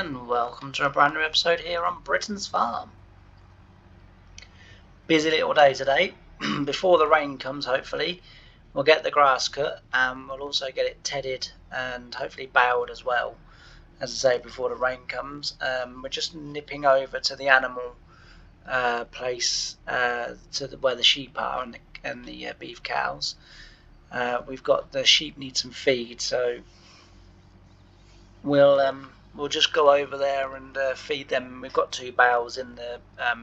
and welcome to a brand new episode here on Britain's Farm. Busy little day today. Before the rain comes, hopefully, we'll get the grass cut and we'll also get it tedded and hopefully baled as well. As I say, before the rain comes, we're just nipping over to the animal place where the sheep are and the beef cows. We've got the sheep need some feed, so we'll just go over there and feed them. We've got 2 bales in the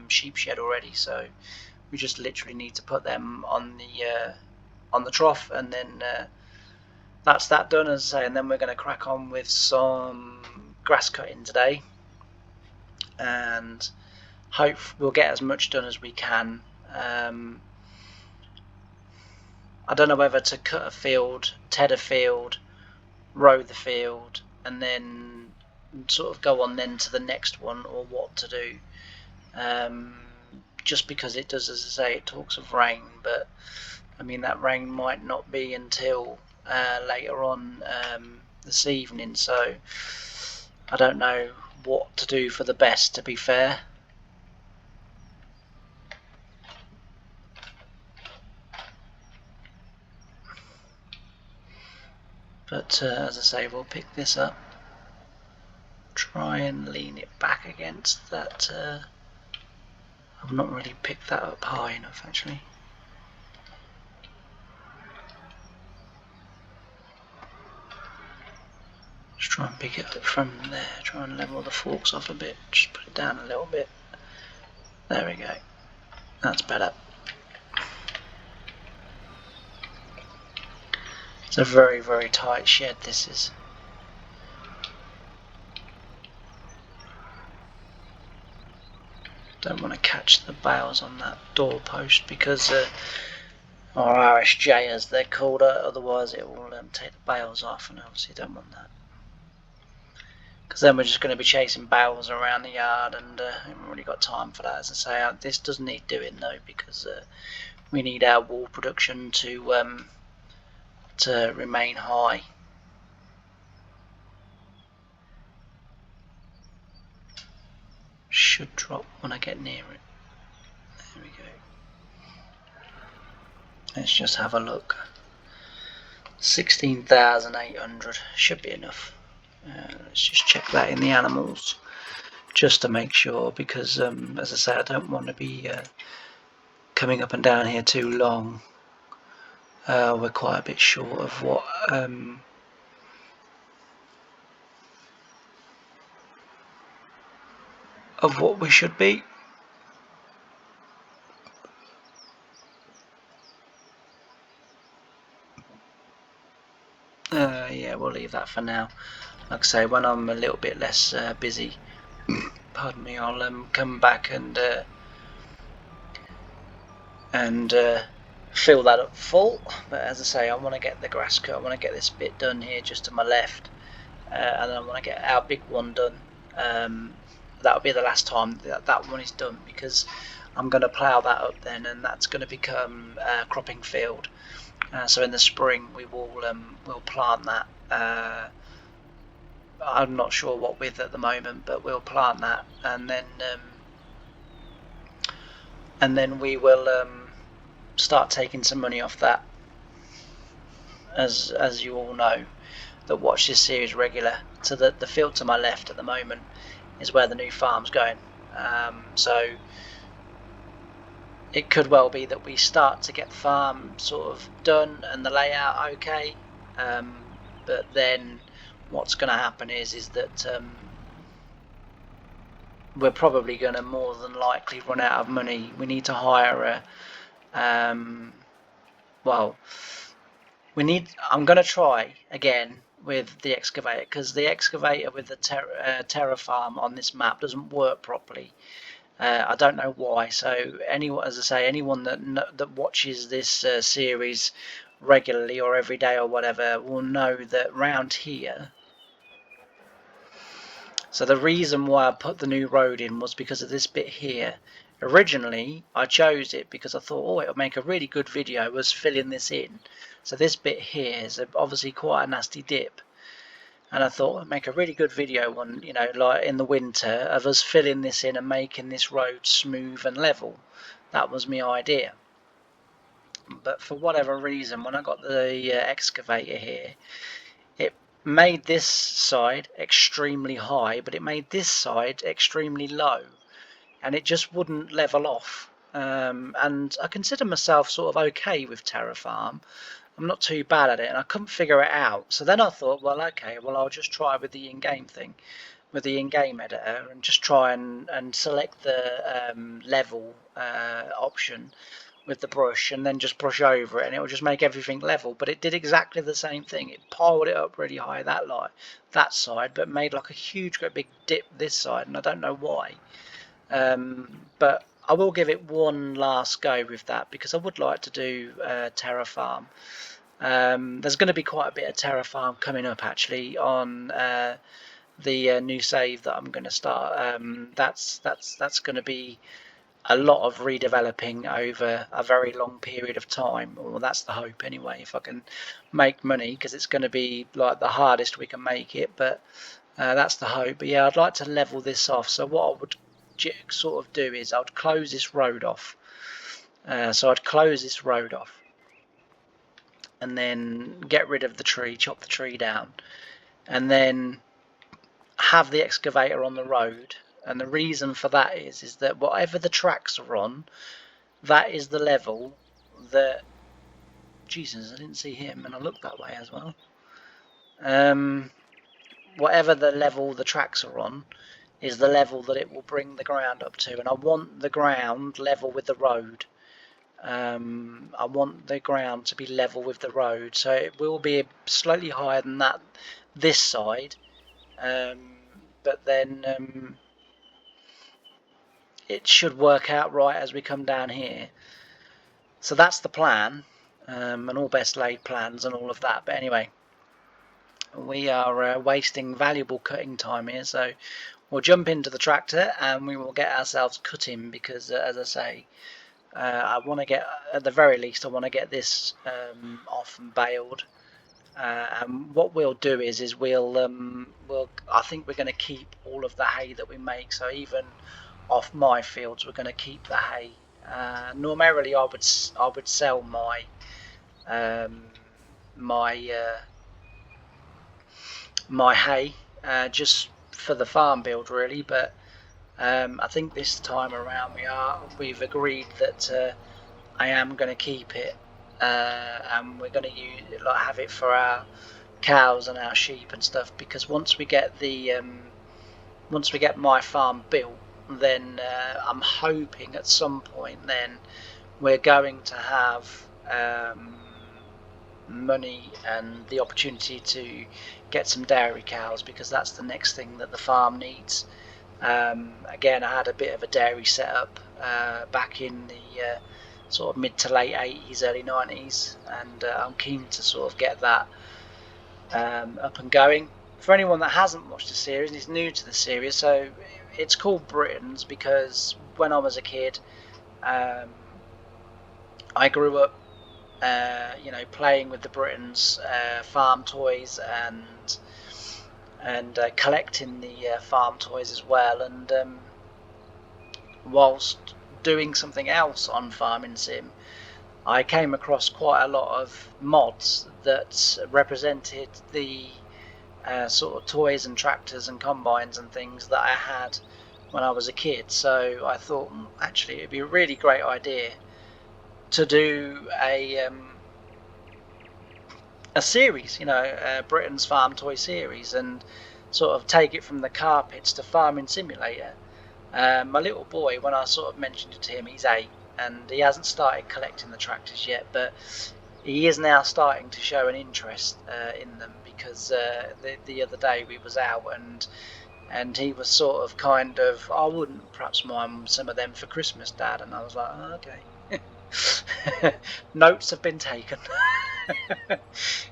sheep shed already, so we just literally need to put them on the trough, and then that's that done, as I say. And then we're going to crack on with some grass cutting today, and hope we'll get as much done as we can. I don't know whether to cut a field, ted a field, row the field, and then sort of go on then to the next one, or what to do. Just because it does, as I say, it talks of rain, but I mean that rain might not be until later on this evening, so I don't know what to do for the best, to be fair. But as I say, we'll pick this up, try and lean it back against that. I've not really picked that up high enough, actually. Just try and pick it up from there, try and level the forks off a bit, just put it down a little bit. There we go, that's better. It's a very, very tight shed, this is. Don't want to catch the bales on that doorpost because, or RSJ as they're called, otherwise it will take the bales off, and obviously don't want that. Because then we're just going to be chasing bales around the yard, and I haven't really got time for that. As I say, this does need doing though, because we need our wool production to remain high. Should drop when I get near it. There we go. Let's just have a look. 16,800 should be enough. Let's just check that in the animals, just to make sure, because as I say, I don't want to be coming up and down here too long. We're quite a bit short of what we should be. Yeah, we'll leave that for now. Like I say, when I'm a little bit less busy, pardon me, I'll come back and fill that up full. But as I say, I want to get the grass cut. I want to get this bit done here just to my left, and then I want to get our big one done. That'll be the last time that one is done, because I'm going to plough that up then, and that's going to become a cropping field. So in the spring we will we'll plant that. I'm not sure what with at the moment, but we'll plant that, and then we will start taking some money off that. As you all know that watch this series regular, so that the field to my left at the moment is where the new farm's going. So it could well be that we start to get the farm sort of done and the layout okay, but then what's going to happen is that we're probably going to more than likely run out of money. We need to hire I'm going to try again with the excavator, because the excavator with the Terra farm on this map doesn't work properly. I don't know why. So anyone, as I say, anyone that watches this series regularly or every day or whatever will know that round here. So the reason why I put the new road in was because of this bit here. Originally I chose it because I thought, oh, it'll make a really good video, was filling this in. So this bit here is obviously quite a nasty dip. And I thought I'd make a really good video one, you know, like in the winter, of us filling this in and making this road smooth and level. That was my idea. But for whatever reason, when I got the excavator here, it made this side extremely high, but it made this side extremely low, and it just wouldn't level off. And I consider myself sort of okay with Terraform. I'm not too bad at it, and I couldn't figure it out. So then I thought, well, okay, well, I'll just try with the in-game thing, with the in-game editor, and just try and select the level option with the brush, and then just brush over it, and it will just make everything level. But it did exactly the same thing. It piled it up really high that side, but made like a huge, great big dip this side, and I don't know why. But I will give it one last go with that, because I would like to do Terraform. There's going to be quite a bit of Terraform coming up actually on the new save that I'm going to start. That's going to be a lot of redeveloping over a very long period of time. Well, that's the hope anyway, if I can make money, because it's going to be like the hardest we can make it, but that's the hope. But yeah, I'd like to level this off. So what I would sort of do is I'd close this road off. So I'd close this road off and then get rid of the tree, chop the tree down, and then have the excavator on the road. And the reason for that is that whatever the tracks are on, that is the level that... Jesus, I didn't see him, and I looked that way as well. Whatever the level the tracks are on is the level that it will bring the ground up to, and I want the ground level with the road. I want the ground to be level with the road, so it will be slightly higher than that this side, but then it should work out right as we come down here. So that's the plan, and all best laid plans and all of that. But anyway, we are wasting valuable cutting time here, so we'll jump into the tractor and we will get ourselves cutting, because as I say, I want to get, at the very least, I want to get this off and baled. And what we'll do is we'll I think we're going to keep all of the hay that we make. So even off my fields, we're going to keep the hay. Normally, I would sell my my hay just for the farm build, really. But I think this time around we've agreed that I am going to keep it, and we're going to have it for our cows and our sheep and stuff, because once we get my farm built, then I'm hoping at some point then we're going to have money and the opportunity to get some dairy cows, because that's the next thing that the farm needs. Again, I had a bit of a dairy setup back in the sort of mid to late 80s, early 90s, and I'm keen to sort of get that up and going. For anyone that hasn't watched the series and is new to the series, so it's called Britons because when I was a kid, I grew up playing with the Britons farm toys and collecting the farm toys as well, and whilst doing something else on Farming Sim, I came across quite a lot of mods that represented the sort of toys and tractors and combines and things that I had when I was a kid. So I thought, actually, it'd be a really great idea to do a series, Britain's Farm Toy series, and sort of take it from the carpets to Farming Simulator. My little boy, when I sort of mentioned it to him, he's 8, and he hasn't started collecting the tractors yet, but he is now starting to show an interest in them, because the other day we was out and he was sort of kind of, I wouldn't perhaps mind some of them for Christmas, Dad, and I was like, oh, okay. Notes have been taken.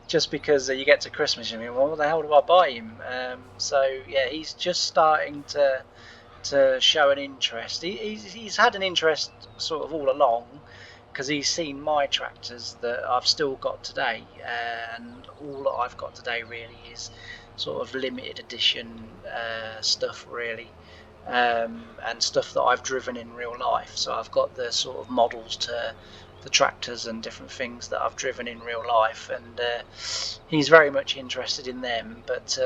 Just because you get to Christmas and you think, well, what the hell do I buy him? So yeah, he's just starting to show an interest. He's had an interest sort of all along, because he's seen my tractors that I've still got today, and all that I've got today really is sort of limited edition stuff really, and stuff that I've driven in real life. So I've got the sort of models to the tractors and different things that I've driven in real life, and he's very much interested in them. But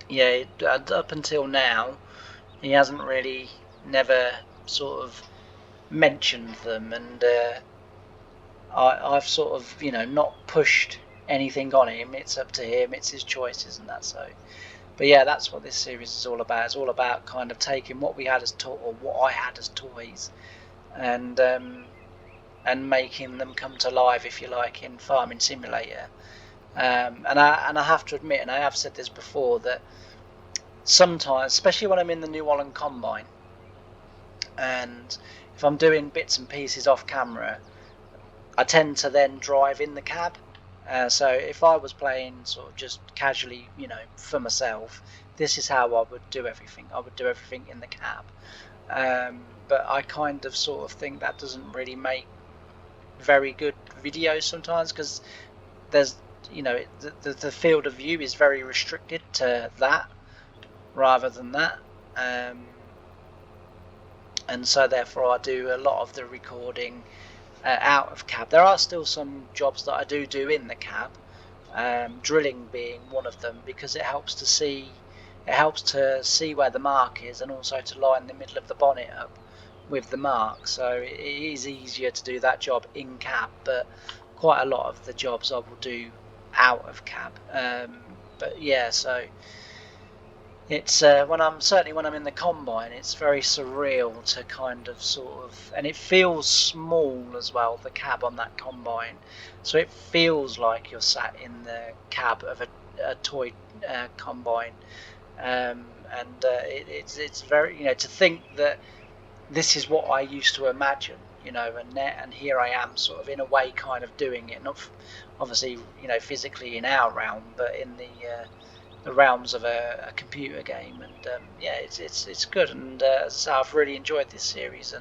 yeah, up until now, he hasn't really never sort of mentioned them, and I've sort of not pushed anything on him. It's up to him. It's his choice, isn't that so? But yeah, that's what this series is all about. It's all about kind of taking what we had as or what I had as toys, and making them come to life, if you like, in Farming Simulator. And I have to admit, and I have said this before, that sometimes, especially when I'm in the New Holland Combine, and if I'm doing bits and pieces off camera, I tend to then drive in the cab. So if I was playing sort of just casually, for myself, this is how I would do everything. I would do everything in the cab. But I kind of sort of think that doesn't really make very good videos sometimes, because there's, the field of view is very restricted to that rather than that. And so therefore I do a lot of the recording out of cab. There are still some jobs that I do in the cab, drilling being one of them, because it helps to see where the mark is, and also to line the middle of the bonnet up with the mark. So it is easier to do that job in cab, but quite a lot of the jobs I will do out of cab. But yeah, so it's when I'm in the combine, it's very surreal to kind of sort of, and it feels small as well, the cab on that combine, so it feels like you're sat in the cab of a toy combine, and it's very, to think that this is what I used to imagine, and here I am sort of in a way kind of doing it, not obviously physically in our realm, but in the realms of a computer game. And yeah, it's good, and so I've really enjoyed this series,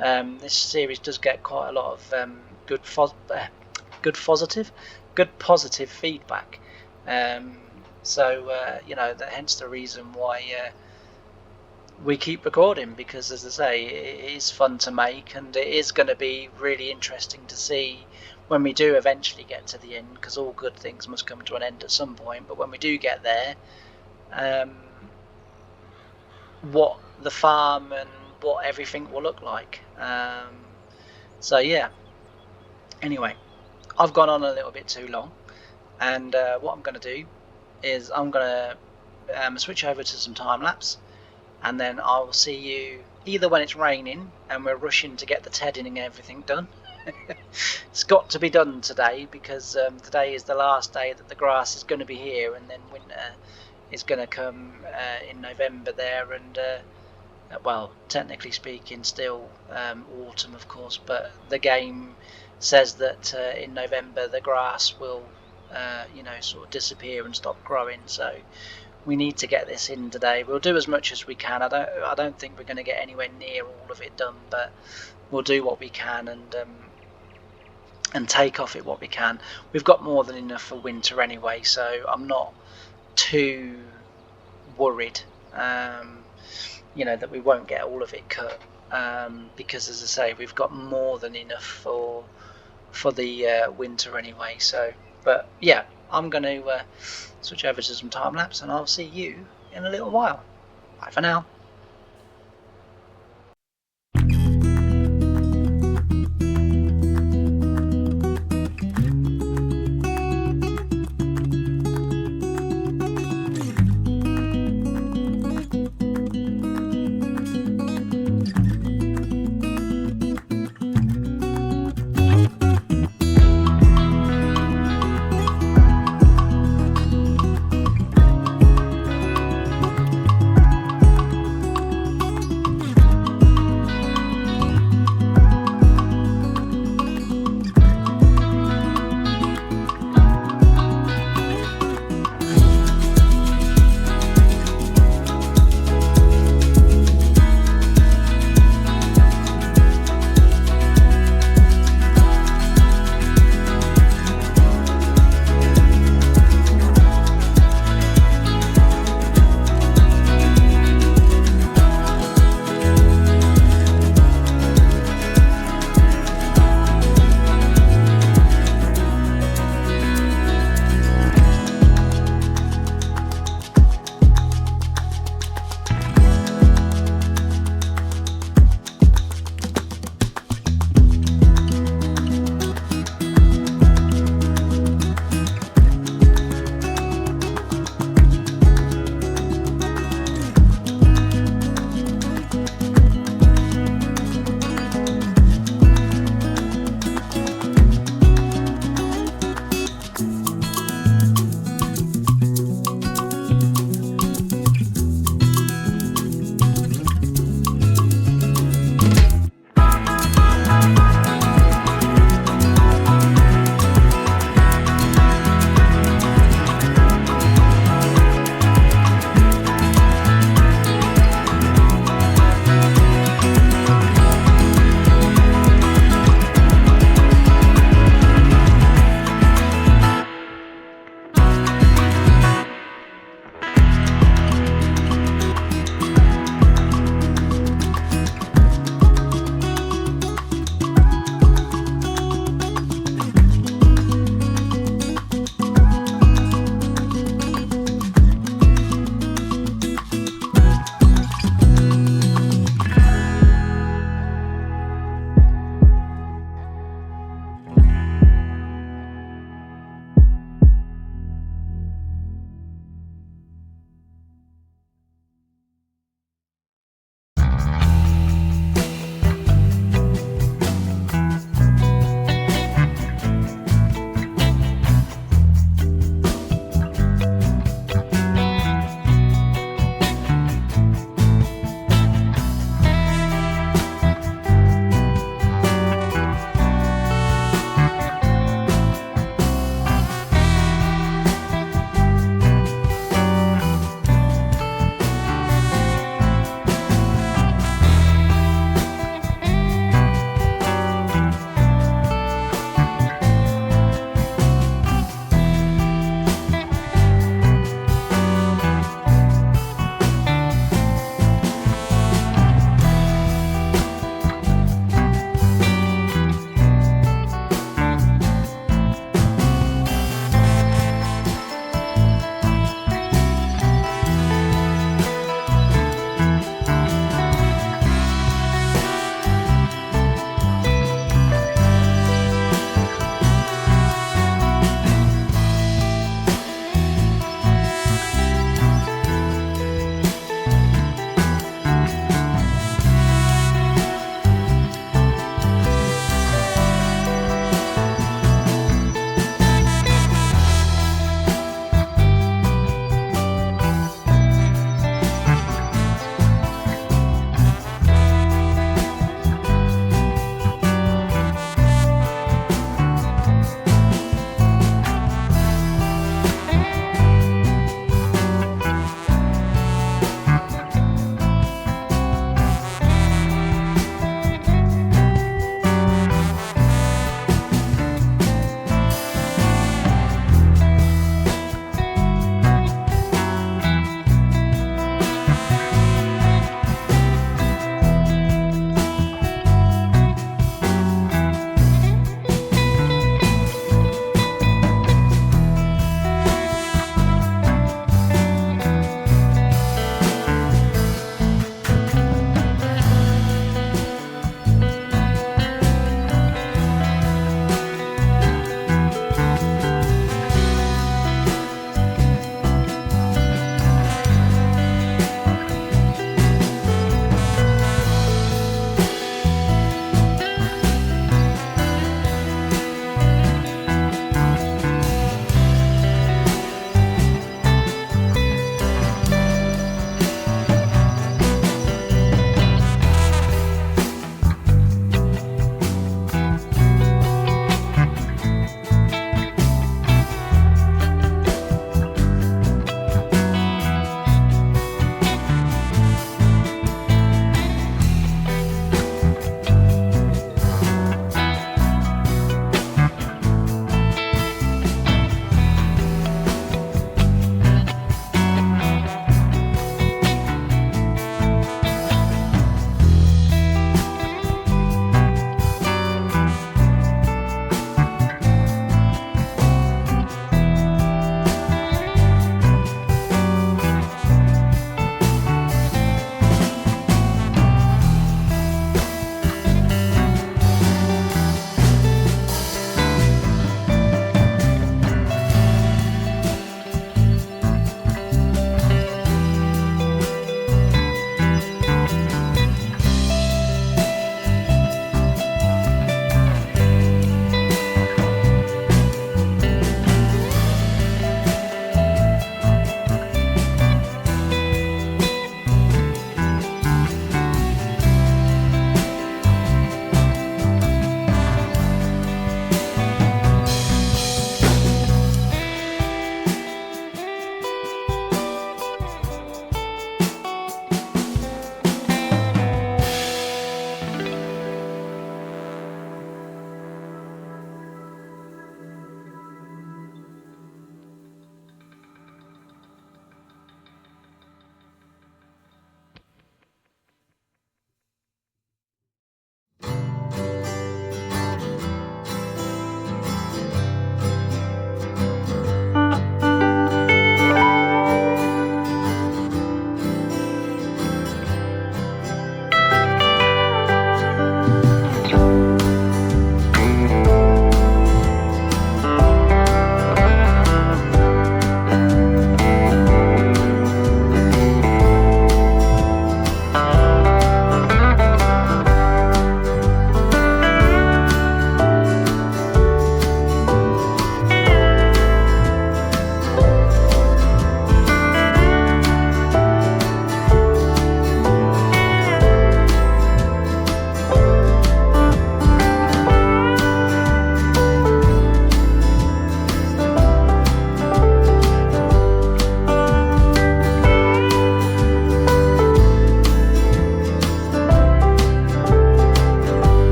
and this series does get quite a lot of good positive feedback, so hence the reason why we keep recording, because as I say, it is fun to make, and it is going to be really interesting to see when we do eventually get to the end, because all good things must come to an end at some point. But when we do get there, what the farm and what everything will look like. So yeah, anyway, I've gone on a little bit too long, and what I'm going to do is I'm going to switch over to some time lapse, and then I'll see you either when it's raining and we're rushing to get the tedding and everything done. It's got to be done today, because today is the last day that the grass is going to be here, and then winter is going to come in November there, and well, technically speaking, still autumn, of course, but the game says that in November the grass will sort of disappear and stop growing. So we need to get this in today. We'll do as much as we can. I don't think we're going to get anywhere near all of it done, but we'll do what we can, and take off it what we can. We've got more than enough for winter anyway, so I'm not too worried that we won't get all of it cut, because as I say, we've got more than enough for the winter anyway. So, but yeah, I'm going to switch over to some time lapse, and I'll see you in a little while. Bye for now.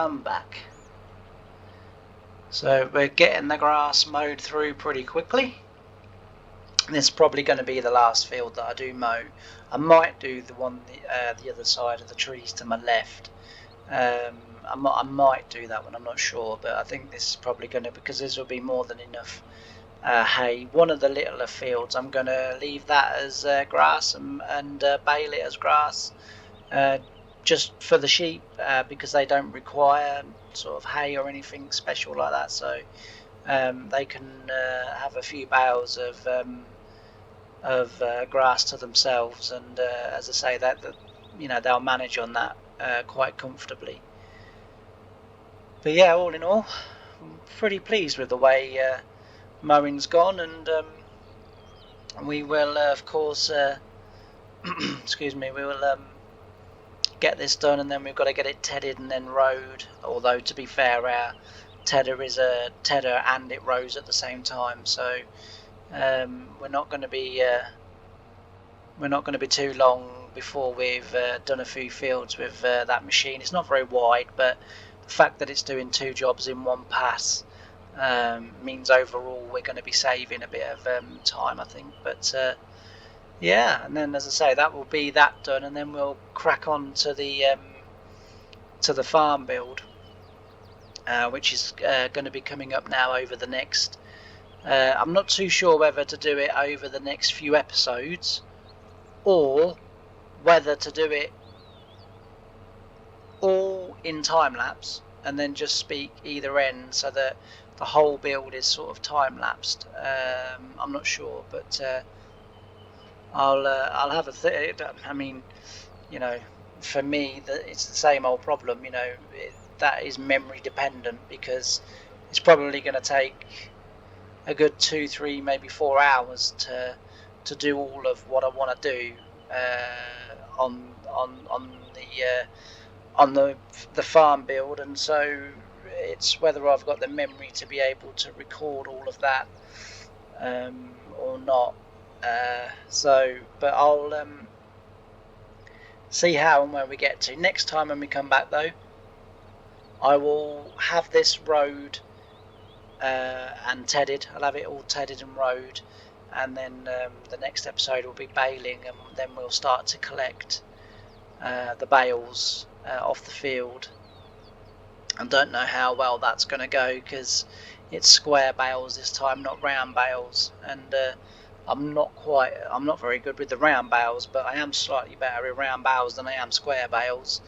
I'm back. So we're getting the grass mowed through pretty quickly. This is probably going to be the last field that I do mow. I might do the one the other side of the trees to my left. I might do that one, I'm not sure, but I think this is probably going to, because this will be more than enough hay. One of the littler fields, I'm going to leave that as grass and bale it as grass, just for the sheep, because they don't require sort of hay or anything special like that, so they can have a few bales of grass to themselves, and as I say, that they'll manage on that quite comfortably. But yeah, all in all, I'm pretty pleased with the way mowing's gone, and we will of course excuse me, we will get this done, and then we've got to get it tedded and then rowed, although to be fair, our tedder is a tedder and it rows at the same time, so we're not going to be too long before we've done a few fields with that machine. It's not very wide, but the fact that it's doing two jobs in one pass means overall we're going to be saving a bit of time, I think. But yeah, and then as I say, that will be that done, and then we'll crack on to the farm build, which is going to be coming up now over the next. I'm not too sure whether to do it over the next few episodes, or whether to do it all in time lapse and then just speak either end, so that the whole build is sort of time lapsed. I'm not sure, but I'll have a think. I mean, for me, it's the same old problem. That is memory dependent, because it's probably going to take a good 2, 3, maybe 4 hours to do all of what I want to do on the farm build, and so it's whether I've got the memory to be able to record all of that or not. But I'll see how and where we get to. Next time when we come back, though, I will have this road and tedded. I'll have it all tedded and rowed, and then the next episode will be baling, and then we'll start to collect the bales off the field. I don't know how well that's going to go, because it's square bales this time, not round bales, and I'm not very good with the round bales, but I am slightly better with round bales than I am square bales.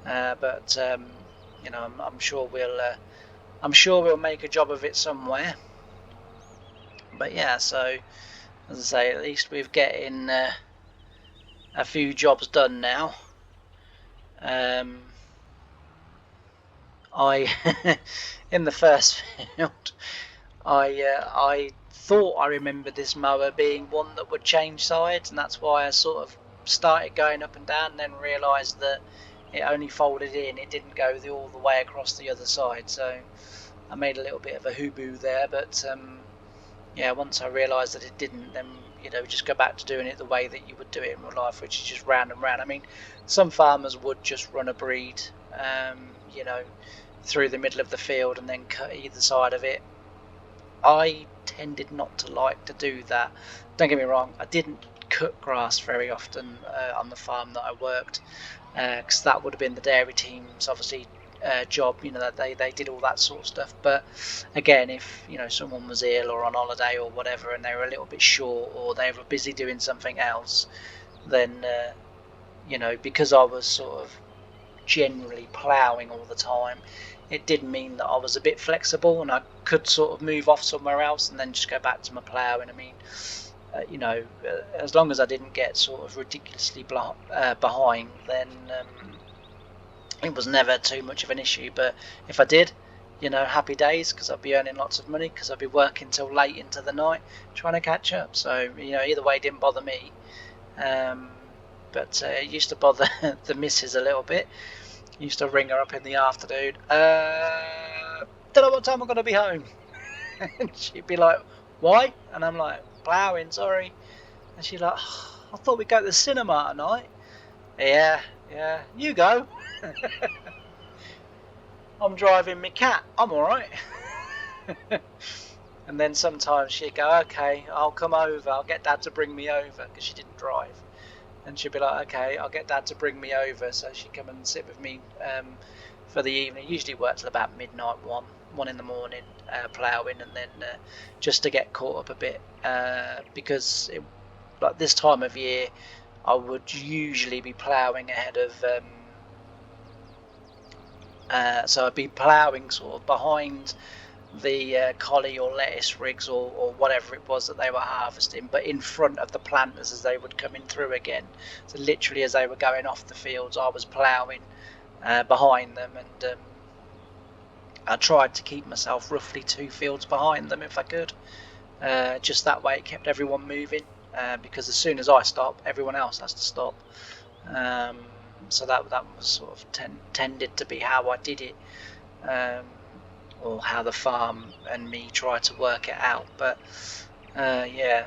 But I'm sure we'll make a job of it somewhere. But yeah, so as I say, at least we're getting a few jobs done now. In the first field, I thought I remembered this mower being one that would change sides, and that's why I sort of started going up and down, and then realised that it only folded in, it didn't go all the way across the other side, so I made a little bit of a hooboo there. But yeah, once I realised that it didn't, then just go back to doing it the way that you would do it in real life, which is just round and round. I mean, some farmers would just run a breed through the middle of the field and then cut either side of it. I tended not to like to do that. Don't get me wrong, I didn't cut grass very often on the farm that I worked, because that would have been the dairy team's obviously job. That they did all that sort of stuff. But again, if someone was ill or on holiday or whatever, and they were a little bit short, or they were busy doing something else, then because I was sort of generally ploughing all the time, it did mean that I was a bit flexible, and I could sort of move off somewhere else and then just go back to my ploughing. I mean, as long as I didn't get sort of ridiculously behind, then it was never too much of an issue. But if I did, happy days, because I'd be earning lots of money, because I'd be working till late into the night trying to catch up. So either way, it didn't bother me. But it used to bother the missus a little bit. Used to ring her up in the afternoon. Don't know what time I'm going to be home. And she'd be like, why? And I'm like, ploughing, sorry. And she's like, oh, I thought we'd go to the cinema tonight. Yeah, you go. I'm driving my cat, I'm alright. And then sometimes she'd go, okay, I'll come over, I'll get Dad to bring me over, because she didn't drive. And she'd be like, okay, I'll get Dad to bring me over. So she'd come and sit with me for the evening. Usually worked till about midnight, one in the morning, ploughing, and then just to get caught up a bit, because like this time of year, I would usually be ploughing ahead of. So I'd be ploughing sort of behind the collie or lettuce rigs or whatever it was that they were harvesting, but in front of the planters as they would come in through again. So literally as they were going off the fields, I was ploughing behind them, and I tried to keep myself roughly 2 fields behind them if I could. Just that way it kept everyone moving, because as soon as I stop, everyone else has to stop. So that was sort of tended to be how I did it. Or how the farm and me try to work it out. But yeah,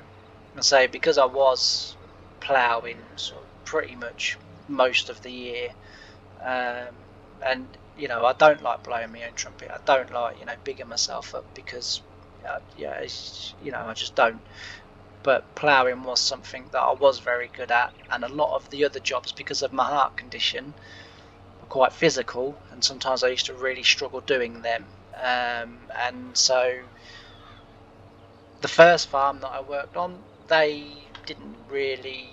I say because I was ploughing sort of pretty much most of the year, and I don't like blowing my own trumpet. I don't like bigging myself up because yeah, I just don't. But ploughing was something that I was very good at, and a lot of the other jobs, because of my heart condition, were quite physical, and sometimes I used to really struggle doing them. And so the first farm that I worked on, they didn't really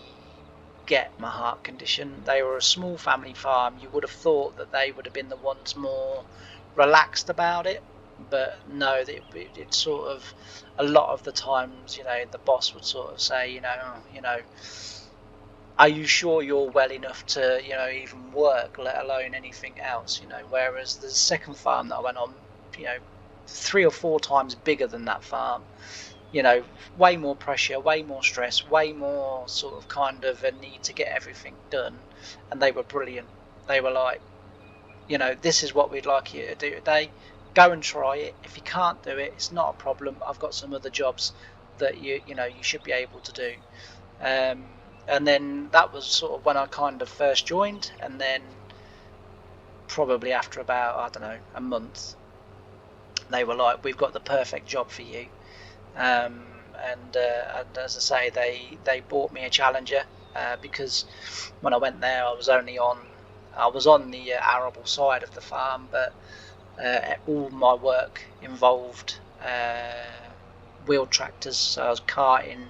get my heart condition. They were a small family farm. You would have thought that they would have been the ones more relaxed about it, but no, it sort of a lot of the times, the boss would sort of say, are you sure you're well enough to, even work, let alone anything else, whereas the second farm that I went on, 3 or 4 times bigger than that farm, way more pressure, way more stress, way more sort of kind of a need to get everything done. And they were brilliant. They were like, this is what we'd like you to do today. Go and try it. If you can't do it, it's not a problem. I've got some other jobs that you should be able to do. And then that was sort of when I kind of first joined, and then probably after about, I don't know, a month, they were like, we've got the perfect job for you. And as I say, they bought me a Challenger, because when I went there, I was on the arable side of the farm, but all my work involved wheeled tractors, so I was carting,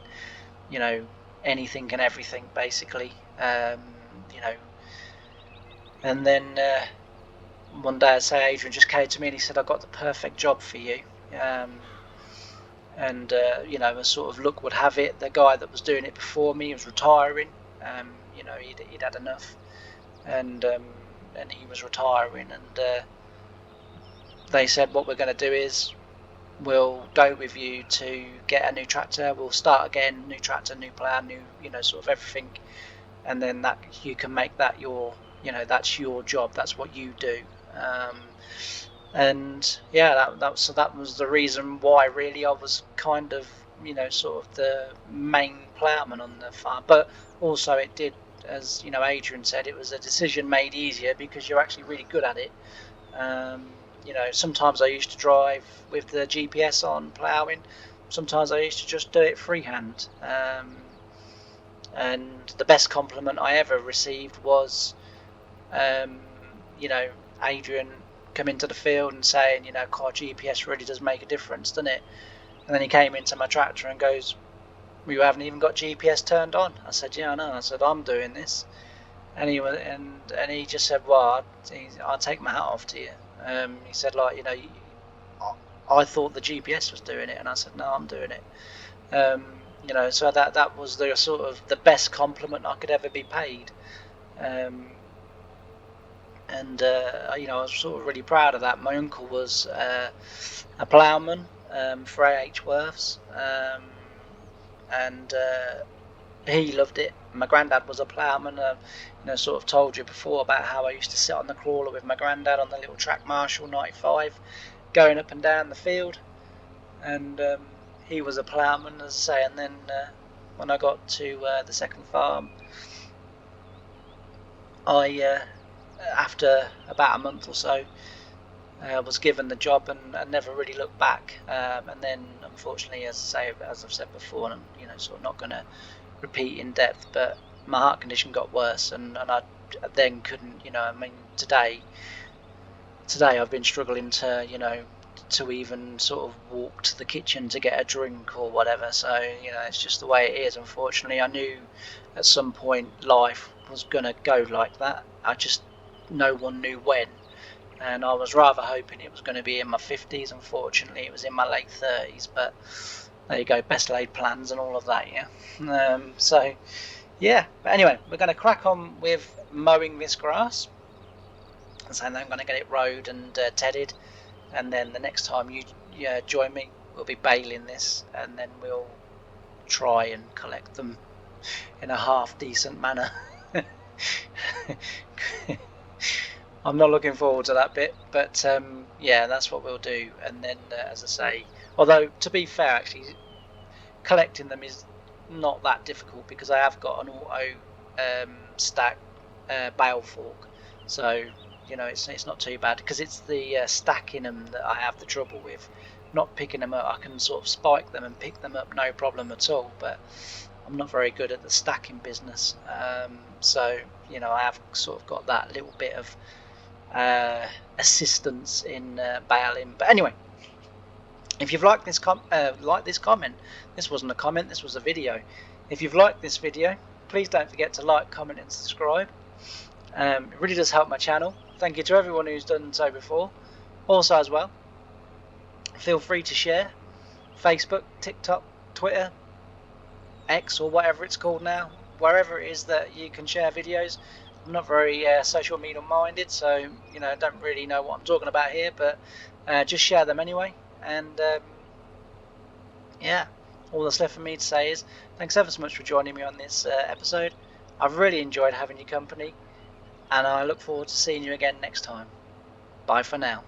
anything and everything basically, and then one day I say Adrian just came to me and he said, I've got the perfect job for you. And as sort of luck would have it, the guy that was doing it before me was retiring. He'd had enough, and he was retiring, and they said, what we're going to do is we'll go with you to get a new tractor, we'll start again, new tractor, new plough, new sort of everything, and then that you can make that your that's your job, that's what you do. And yeah, that was the reason why really I was kind of sort of the main ploughman on the farm. But also it did, as Adrian said, it was a decision made easier because you're actually really good at it. Sometimes I used to drive with the GPS on ploughing, sometimes I used to just do it freehand. And the best compliment I ever received was Adrian come into the field and saying, car GPS really does make a difference, doesn't it? And then he came into my tractor and goes, well, you haven't even got GPS turned on. I said, yeah, I know. I said, I'm doing this. And he just said, well, I'll take my hat off to you. He said, like, I thought the GPS was doing it, and I said, no, I'm doing it. So that was the sort of the best compliment I could ever be paid. And I was sort of really proud of that. My uncle was a ploughman for A.H. Worths, and he loved it. My granddad was a ploughman. Sort of told you before about how I used to sit on the crawler with my granddad on the little track Marshall 95, going up and down the field. And he was a ploughman, as I say. And then when I got to the second farm, I after about a month or so, was given the job and never really looked back. And then, unfortunately, as I've said before, and I'm sort of not going to repeat in depth, but my heart condition got worse, and I then couldn't. I mean, today I've been struggling to even sort of walk to the kitchen to get a drink or whatever. So it's just the way it is. Unfortunately, I knew at some point life was gonna go like that. No one knew when, and I was rather hoping it was going to be in my 50s. Unfortunately, it was in my late 30s, but there you go, best laid plans and all of that. So yeah, but anyway, we're going to crack on with mowing this grass, and so I'm going to get it rowed and tedded, and then the next time you join me, we'll be baling this, and then we'll try and collect them in a half decent manner. I'm not looking forward to that bit, but yeah, that's what we'll do. And then, as I say, although to be fair, actually, collecting them is not that difficult because I have got an auto stack bale fork, so it's not too bad, because it's the stacking them that I have the trouble with. Not picking them up, I can sort of spike them and pick them up no problem at all, but I'm not very good at the stacking business. So I have sort of got that little bit of assistance in baling. But anyway, if you've liked this comment, this wasn't a comment, this was a video. If you've liked this video, please don't forget to like, comment and subscribe. It really does help my channel. Thank you to everyone who's done so before. Also, as well, feel free to share Facebook, TikTok, Twitter, X, or whatever it's called now, wherever it is that you can share videos. I'm not very social media minded, so don't really know what I'm talking about here, but just share them anyway. And yeah, all that's left for me to say is thanks ever so much for joining me on this episode. I've really enjoyed having your company, and I look forward to seeing you again next time. Bye for now.